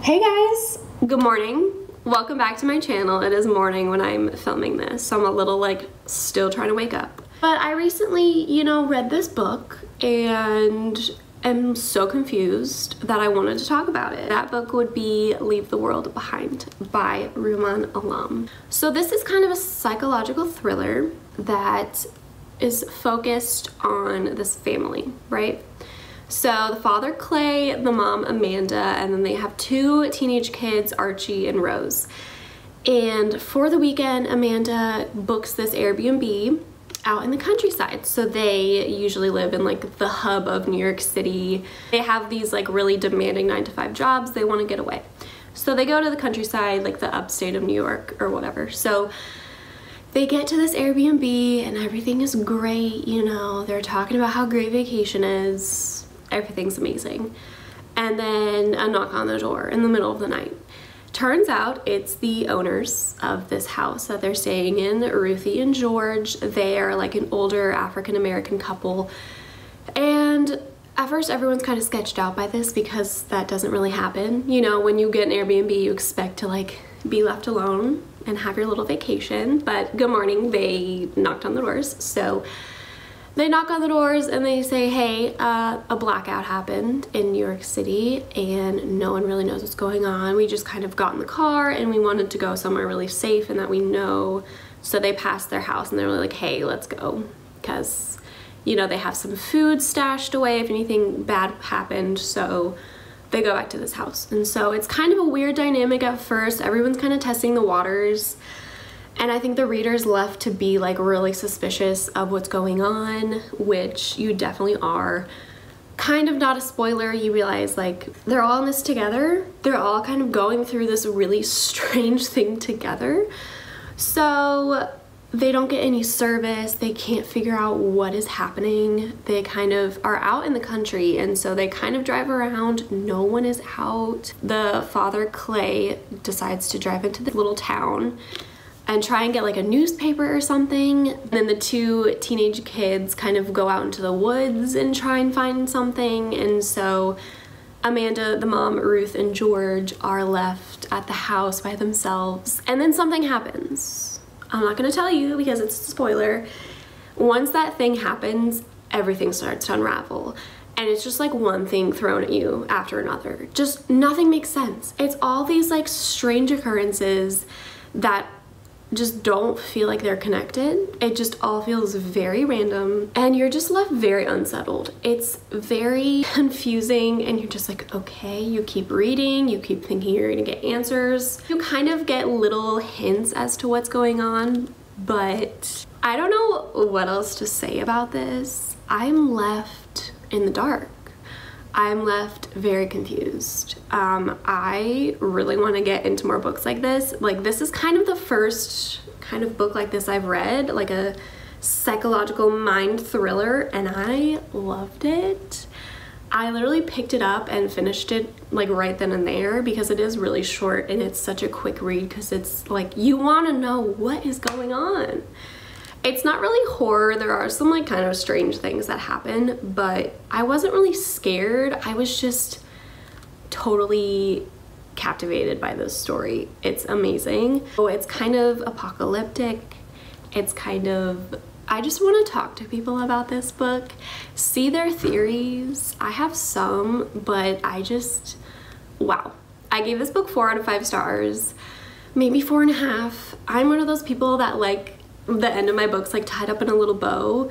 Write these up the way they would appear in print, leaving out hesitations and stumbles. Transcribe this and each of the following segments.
Hey guys, good morning. Welcome back to my channel. It is morning when I'm filming this, so I'm a little like still trying to wake up. But I recently, read this book and am so confused that I wanted to talk about it. That book would be Leave the World Behind by Rumaan alum. So this is kind of a psychological thriller that is focused on this family, right? So the father, Clay, the mom, Amanda, and then they have two teenage kids, Archie and Rose. And for the weekend, Amanda books this Airbnb out in the countryside. So they usually live in like the hub of New York City. They have these like really demanding 9-to-5 jobs. They want to get away. So they go to the countryside, like the upstate of New York or whatever. So they get to this Airbnb and everything is great, they're talking about how great vacation is. Everything's amazing. And then a knock on the door in the middle of the night. Turns out it's the owners of this house that they're staying in, Ruthie and George. They are like an older African-American couple. And at first everyone's kind of sketched out by this because that doesn't really happen. When you get an Airbnb, you expect to like be left alone and have your little vacation. But good morning, they knocked on the doors. So they knock on the doors and they say, hey, a blackout happened in New York City and no one really knows what's going on. We just kind of got in the car and we wanted to go somewhere really safe and that we know. So they passed their house and they're like, hey, let's go. Because, they have some food stashed away if anything bad happened. So they go back to this house. And so it's kind of a weird dynamic at first. Everyone's kind of testing the waters. And I think the reader's left to be like really suspicious of what's going on, which you definitely are. Kind of not a spoiler, you realize like they're all in this together. They're all kind of going through this really strange thing together. So they don't get any service, they can't figure out what is happening. They kind of are out in the country and so they kind of drive around, no one is out. The father, Clay, decides to drive into the little town and try and get like a newspaper or something. And then the two teenage kids kind of go out into the woods and try and find something. And so Amanda, the mom, Ruth, and George are left at the house by themselves. And then something happens. I'm not gonna tell you because it's a spoiler. Once that thing happens, everything starts to unravel. And it's just like one thing thrown at you after another. Just nothing makes sense. It's all these like strange occurrences that just don't feel like they're connected. It just all feels very random and you're just left very unsettled. It's very confusing and you're just like, okay, you keep reading, you keep thinking you're gonna get answers. You kind of get little hints as to what's going on, but I don't know what else to say about this. I'm left in the dark. I'm left very confused. I really want to get into more books like this. Like this is kind of the first kind of book like this I've read, like a psychological mind thriller, and I loved it. I literally picked it up and finished it like right then and there because it is really short and it's such a quick read because it's like you want to know what is going on. It's not really horror, there are some like kind of strange things that happen, but I wasn't really scared. I was just totally captivated by this story. It's amazing. So it's kind of apocalyptic. It's kind of, I just want to talk to people about this book, see their theories. I have some, but wow. I gave this book 4 out of 5 stars, maybe 4.5. I'm one of those people that like the end of my book's like tied up in a little bow,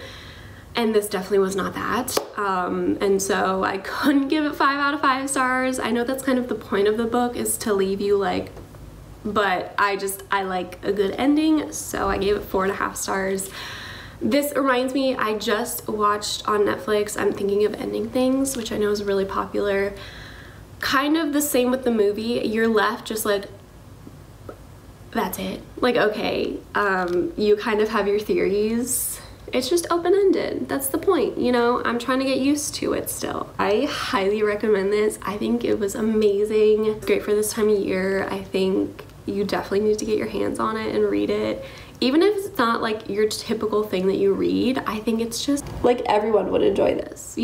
and this definitely was not that. And so I couldn't give it 5 out of 5 stars. I know that's kind of the point of the book, is to leave you like, but I like a good ending, so I gave it 4.5 stars. This reminds me, I just watched on Netflix I'm Thinking of Ending Things, which I know is really popular. Kind of the same with the movie. You're left just like, that's it. Like, okay, you kind of have your theories. It's just open-ended. That's the point, I'm trying to get used to it still. I highly recommend this. I think it was amazing. It's great for this time of year. I think you definitely need to get your hands on it and read it. Even if it's not like your typical thing that you read, I think it's just like everyone would enjoy this,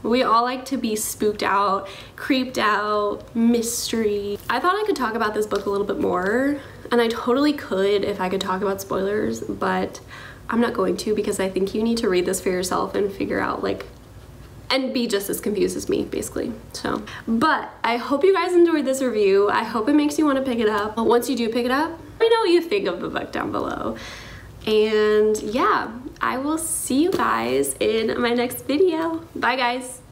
We all like to be spooked out, creeped out, mystery. I thought I could talk about this book a little bit more, and I totally could if I could talk about spoilers, but I'm not going to because I think you need to read this for yourself and figure out like, and be just as confused as me, basically. So, but I hope you guys enjoyed this review. I hope it makes you want to pick it up. Once you do pick it up, let me know what you think of the book down below. And yeah, I will see you guys in my next video. Bye guys.